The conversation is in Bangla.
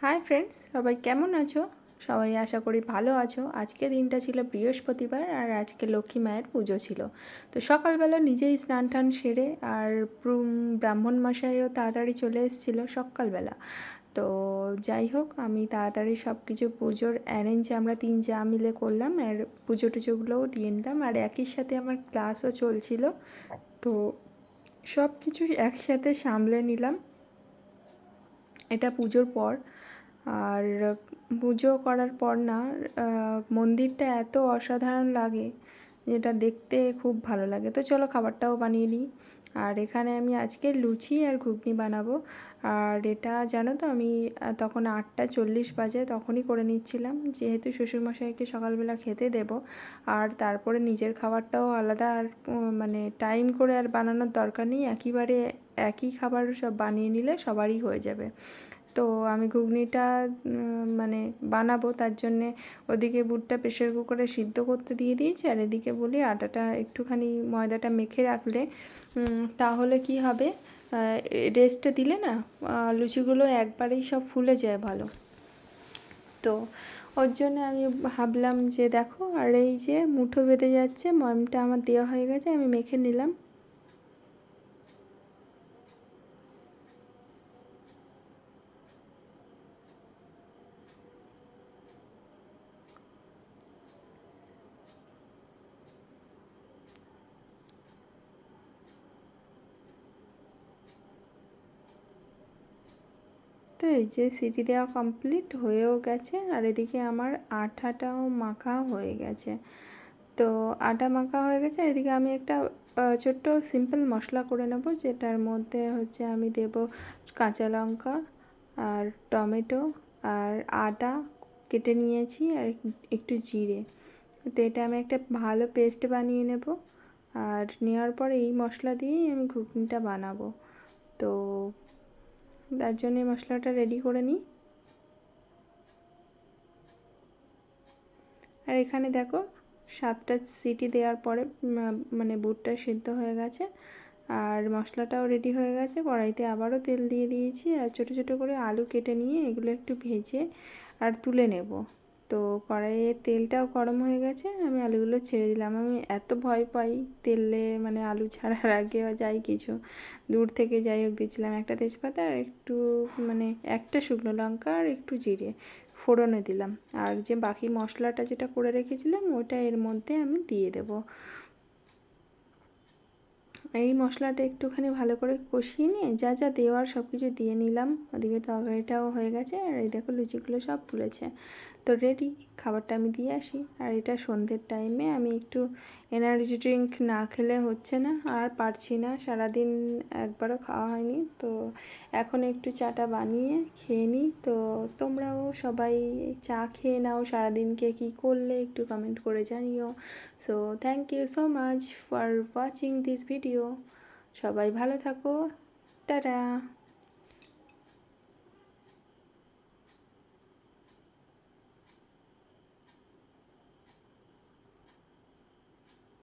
হাই ফ্রেন্ডস, সবাই কেমন আছো? সবাই আশা করি ভালো আছো। আজকে দিনটা ছিল বৃহস্পতিবার আর আজকে লক্ষ্মী মায়ের পুজো ছিল। তো সকালবেলা নিজেই স্নান টান সেরে আর ব্রাহ্মণ মশাইও তাড়াতাড়ি চলে এসেছিলো সকালবেলা। তো যাই হোক, আমি তাড়াতাড়ি সব কিছু পুজোর অ্যারেঞ্জ আমরা 3 যা মিলে করলাম আর পুজো টুজোগুলোও দিয়ে নিলাম। আর একই সাথে আমার ক্লাসও চলছিল, তো সব কিছু একসাথে সামলে নিলাম। এটা পুজোর পর। আর পুজো করার পর না, মন্দিরটা এত অসাধারণ লাগে, যেটা দেখতে খুব ভালো লাগে। তো চলো খাবারটাও বানিয়ে নিই। আর এখানে আমি আজকে লুচি আর ঘুগনি বানাবো। আর এটা জানো তো, আমি তখন 8:40 বাজে তখনই করে নিচ্ছিলাম, যেহেতু শ্বশুরমশাইকে সকালবেলা খেতে দেব। আর তারপরে নিজের খাবারটাও আলাদা, আর মানে টাইম করে আর বানানোর দরকার নেই, একই খাবার সব বানিয়ে নিলে সবারই হয়ে যাবে। তো আমি ঘুগনিটা মানে বানাবো, তার জন্যে ওদিকে বুটটা প্রেশার কুকারে সিদ্ধ করতে দিয়ে দিয়েছি। আর এদিকে বলি আটাটা একটুখানি ময়দাটা মেখে রাখলে তাহলে কি হবে, রেস্টে দিলে না লুচিগুলো একবারেই সব ফুলে যায় ভালো। তো ওর জন্য আমি ভাবলাম যে দেখো, আর এই যে মুঠো বেঁধে যাচ্ছে, ময়মটা আমার দেওয়া হয়ে গেছে, আমি মেখে নিলাম। তো এই যে সিটি দেওয়া কমপ্লিট হয়েও গেছে, আর এদিকে আমার আটাটাও মাখা হয়ে গেছে। তো আটা মাখা হয়ে গেছে, আর এদিকে আমি একটা ছোট্ট সিম্পল মশলা করে নেব, যেটার মধ্যে হচ্ছে আমি দেব কাঁচা লঙ্কা আর টমেটো আর আদা কেটে নিয়েছি, আর একটু জিরে। তো এটা আমি একটা ভালো পেস্ট বানিয়ে নেব। আর নেওয়ার পরে এই মশলা দিয়েই আমি ঘুগনিটা বানাবো। তো তার জন্য মশলাটা রেডি করে নিই। আর এখানে দেখো 7টা সিটি দেওয়ার পরে মানে বুটটা সিদ্ধ হয়ে গেছে, আর মশলাটাও রেডি হয়ে গেছে। কড়াইতে আবারও তেল দিয়ে দিয়েছি, আর ছোটো ছোটো করে আলু কেটে নিয়ে এগুলো একটু ভেজে আর তুলে নেব। তো কড়াইয়ে তেলটাও গরম হয়ে গেছে, আমি আলুগুলো ছেড়ে দিলাম। আমি এত ভয় পাই তেলে, মানে আলু ছাড়ার আগে বা যাই কিছু, দূর থেকে যাই হোক দিয়েছিলাম একটা তেজপাতা আর একটু মানে একটা শুকনো লঙ্কা আর একটু জিরে ফোড়নে দিলাম। আর যে বাকি মশলাটা যেটা করে রেখেছিলাম ওটা এর মধ্যে আমি দিয়ে দেবো। এই মশলাটা একটুখানি ভালো করে কষিয়ে নিয়ে যা যা দেওয়ার সব কিছু দিয়ে নিলাম। ওদিকে তরকারিটাও হয়ে গেছে, আর এই দেখো লুচিগুলো সব ফুলেছে। তো রেডি, খাবারটা আমি দিয়ে আসি। আর এটা সন্ধ্যের টাইমে আমি একটু এনার্জি ড্রিঙ্ক না খেলে হচ্ছে না, আর পারছি না, সারাদিন একবারও খাওয়া হয়নি। তো এখন একটু চাটা বানিয়ে খেয়ে নিই। তো তোমরাও সবাই চা খেয়ে নাও, সারাদিনকে কী করলে একটু কমেন্ট করে জানিও। So thank you so much for watching this video. সবাই ভালো থাকো, টাটা।